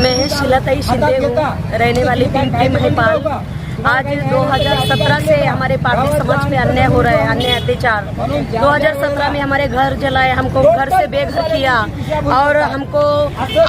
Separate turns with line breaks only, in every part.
मैं शीलाताई शिंदे हूँ, रहने वाली पिंपरी महिपाल। आज 2017 से हमारे पारसी समाज पे अन्याय हो रहा है, अन्याय अत्याचार। 2017 में हमारे घर जलाए, हमको घर से बेघर किया और हमको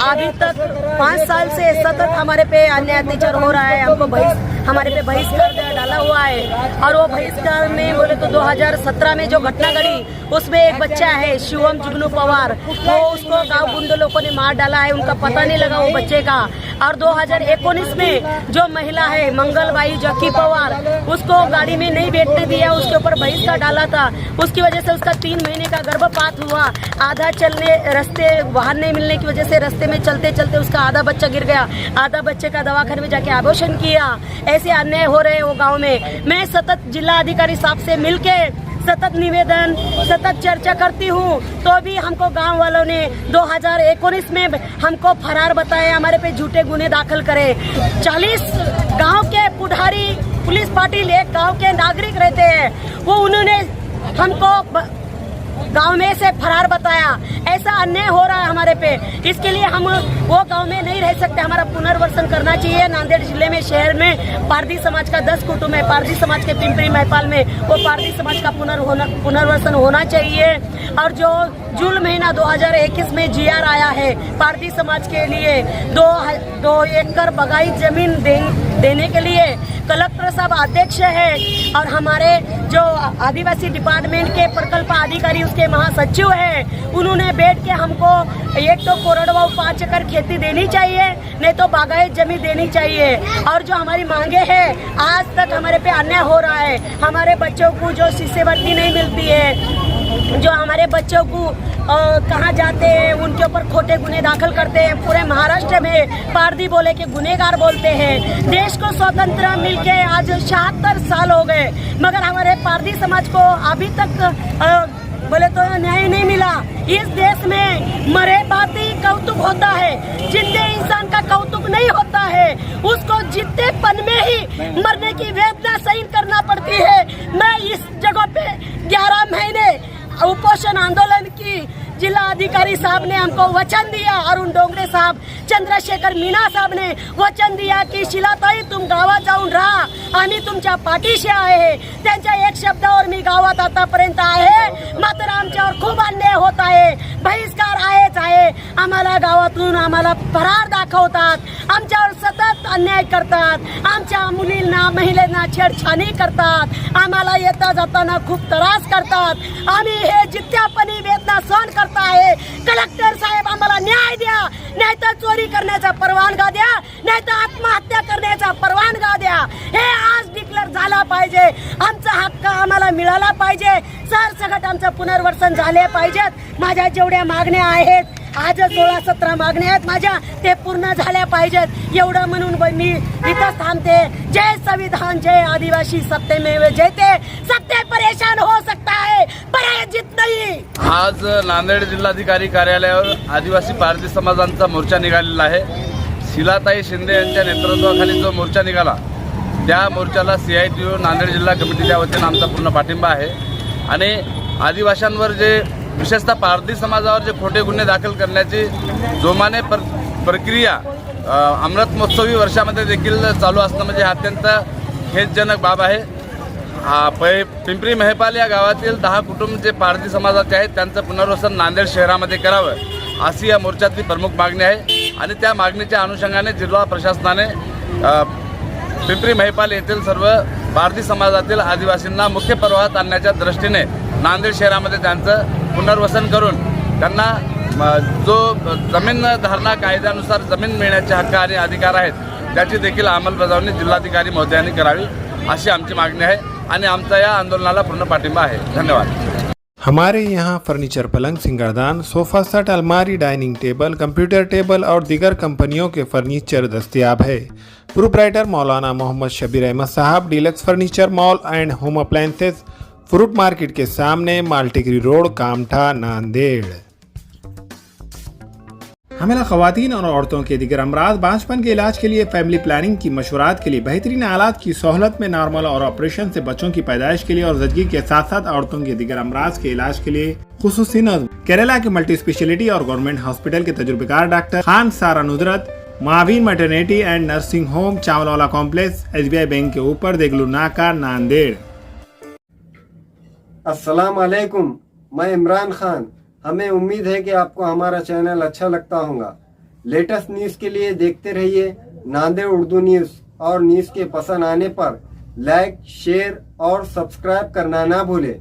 अभी तक 5 साल से सतत हमारे पे अन्याय अत्याचार हो रहा है। हमको हमारे पे बहिष्कार डाला हुआ है और वो बहिष्कार में बोले तो 2017 में जो घटना घटी उसमें एक बच्चा है शिवम जुगनू पवार, वो उसको गांव गुंडे लोगों ने मार डाला है, उनका पता नहीं लगा वो बच्चे का। और 2019 में जो महिला है मंगलबाई जक्की पवार, उसको गाड़ी में नहीं बैठने दिया, उसके ऊपर बहिष्कार डाला था। उसकी वजह से उसका 3 महीने का गर्भपात हुआ। आधा चलने रास्ते वाहन नहीं मिलने की वजह से रास्ते में चलते चलते उसका आधा बच्चा गिर गया, आधा बच्चे का दवाखाने में जाके अबॉर्शन किया। ऐसे अन्याय हो रहे हैं वो गाँव में। मैं सतत जिला अधिकारी साहब से मिलके सतत निवेदन, सतत चर्चा करती हूँ, तो भी हमको गांव वालों ने 2019 में हमको फरार बताया, हमारे पे झूठे गुने दाखिल करे। 40 गांव के पुढ़ारी पुलिस पार्टी एक गांव के नागरिक रहते हैं, वो उन्होंने हमको गांव में से फरार बताया। ऐसा अन्याय हो रहा है हमारे पे, इसके लिए हम वो गांव में नहीं रह सकते, हमारा पुनर्वसन करना चाहिए। नांदेड़ जिले में शहर में पारधी समाज का 10 कुटुंब है, पारधी समाज के पिंपरी महिपाल में वो पारधी समाज का पुनर्वसन होना चाहिए। और जो जून महीना 2021 में जीआर आया है पारधी समाज के लिए 2 एकड़ बगाई जमीन देने के लिए, कलेक्टर साहब अध्यक्ष है और हमारे जो आदिवासी डिपार्टमेंट के प्रकल्प अधिकारी उसके महासचिव है, उन्होंने बैठ के हमको एक तो कोरडवाऊ 5 एकड़ खेती देनी चाहिए, नहीं तो बागायत जमीन देनी चाहिए। और जो हमारी मांगे हैं, आज तक हमारे पे अन्याय हो रहा है। हमारे बच्चों को जो शिष्यवृत्ति नहीं मिलती है, जो हमारे बच्चों को कहाँ जाते हैं उनके ऊपर खोटे गुने दाखिल करते हैं। पूरे महाराष्ट्र में पारधी बोले के गुनेगार बोलते हैं। देश को स्वतंत्र मिलके आज 76 साल हो गए, मगर हमारे पारधी समाज को अभी तक बोले तो न्याय नहीं मिला। इस देश में मरे बाती कौतुक होता है, जिंदे इंसान का कौतुक नहीं होता है। उसको जितने पन में ही मरने की वेदना सहन करना पड़ती है। मैं इस जगह पे 11 महीने उपोषण आंदोलन की जिला अधिकारी साहब ने हमको वचन दिया, अरुण डोंगरे साहब, चंद्रशेखर मीना साहब ने वचन दिया की शिलाताई तुम गावात जाऊन राहा, आम्ही तुमच्या पाठीशी आहे। त्यांच्या एक शब्दावर मी गावात आतापर्यंत आहे, मात्र आमच्यावर खूप अन्याय होत आहे, बहिष्कार आहेच आहे। आम्हाला गावातून आम्हाला फरार दाखवतात, आमच्यावर सतत अन्याय करतात, आमच्या मुलींना महिलांना छेडछाणी करतात, आम्हाला येता जाताना खूप त्रास करतात। आम्ही हे जित्यापणी वेदना सहन करता आहे। कलेक्टर साहेब आम्हाला न्याय द्या, नाही तर चोरी करण्याचा परवानगा द्या, नाही तर आत्महत्या करण्याचा परवानगा द्या। हे आज डिक्लेअर झाला पाहिजे, आमचा हक्क आम्हाला मिळाला पाहिजे, सरसकट आमचं पुनर्वसन झाले पाहिजेत। माझ्या जेवढ्या मागण्या आहेत, आज 16-17 मागण्या आहेत माझ्या, ते पूर्ण झाल्या पाहिजेत एवढं म्हणून मी इथं थांबते। जय संविधान, जय आदिवासी, सत्तेमेव जयते। सत्ते परेशान हो सकता है, पराजित नहीं।
आज नांदेड जिल्हाधिकारी कार्यालयावर आदिवासी पारधी समाजांचा मोर्चा निघालेला आहे। शीलाताई शिंदे यांच्या नेतृत्वाखाली जो मोर्चा निघाला, त्या मोर्चाला CITU नांदेड जिल्हा कमिटीच्या वतीने आमचा पूर्ण पाठिंबा आहे। आणि आदिवासींवर जे विशेषतः पारधी समाजावर जे खोटे गुन्हे दाखल करण्याची जोमाने प्रक्रिया अमृत महोत्सवी वर्षामध्ये देखील चालू असणं म्हणजे अत्यंत खेदजनक बाब आहे। पिंपरी महिपाल या गावातील 10 कुटुंब जे पारधी समाजाचे आहेत त्यांचं पुनर्वसन नांदेड शहरामध्ये करावं अशी या मोर्चातली प्रमुख मागणी आहे। आणि त्या मागणीच्या अनुषंगाने जिल्हा प्रशासनाने पिंपरी महिपाल येथील सर्व पारधी समाजातील आदिवासींना मुख्य प्रवाहात आणण्याच्या दृष्टीने नांदेड शहरामध्ये त्यांचं पुनर्वसन करून त्यांना जो जमीन धारणा कायद्यानुसार जमीन मिळण्याचे हक्क आणि अधिकार आहेत त्याची देखील अंमलबजावणी जिल्हाधिकारी महोदयांनी करावी अशी आमची मागणी आहे आणि आमचा या आंदोलनाला पूर्ण पाठिंबा आहे। धन्यवाद।
हमारे यहाँ फर्नीचर, पलंग, सिंगारदान, सोफा सेट, अलमारी, डाइनिंग टेबल, कंप्यूटर टेबल और दीगर कंपनियों के फर्नीचर दस्तियाब है। प्रोप्राइटर मौलाना मोहम्मद शबीर अहमद साहब, deluxe furniture mall and home appliances, fruit market के सामने, माल्टीगिरी रोड, कामठा, नांदेड़। हमें खवातीन और औरतों के दिगर अमराज, बांझपन के इलाज के लिए, फैमिली प्लानिंग की मशवरात के लिए, बेहतरीन आलात की सहूलत में, नॉर्मल और ऑपरेशन से बच्चों की पैदाइश के लिए और ज़चगी के साथ साथ औरतों के दिगर अमराज के इलाज के लिए खुसूसी नज़्म केरला के मल्टी स्पेशलिटी और गवर्नमेंट हॉस्पिटल के तजुर्बेकार doctor Khan Sara Nuzrat Mahavir maternity and nursing home, Chawalwala complex, SBI bank के ऊपर, देगलू नाका, नांदेड़।
अस्सलाम वालेकुम, मैं इमरान खान। हमें उम्मीद है कि आपको हमारा चैनल अच्छा लगता होगा। लेटेस्ट न्यूज़ के लिए देखते रहिए नांदेड़ उर्दू न्यूज़, और न्यूज़ के पसंद आने पर लाइक, शेयर और सब्सक्राइब करना ना भूलें।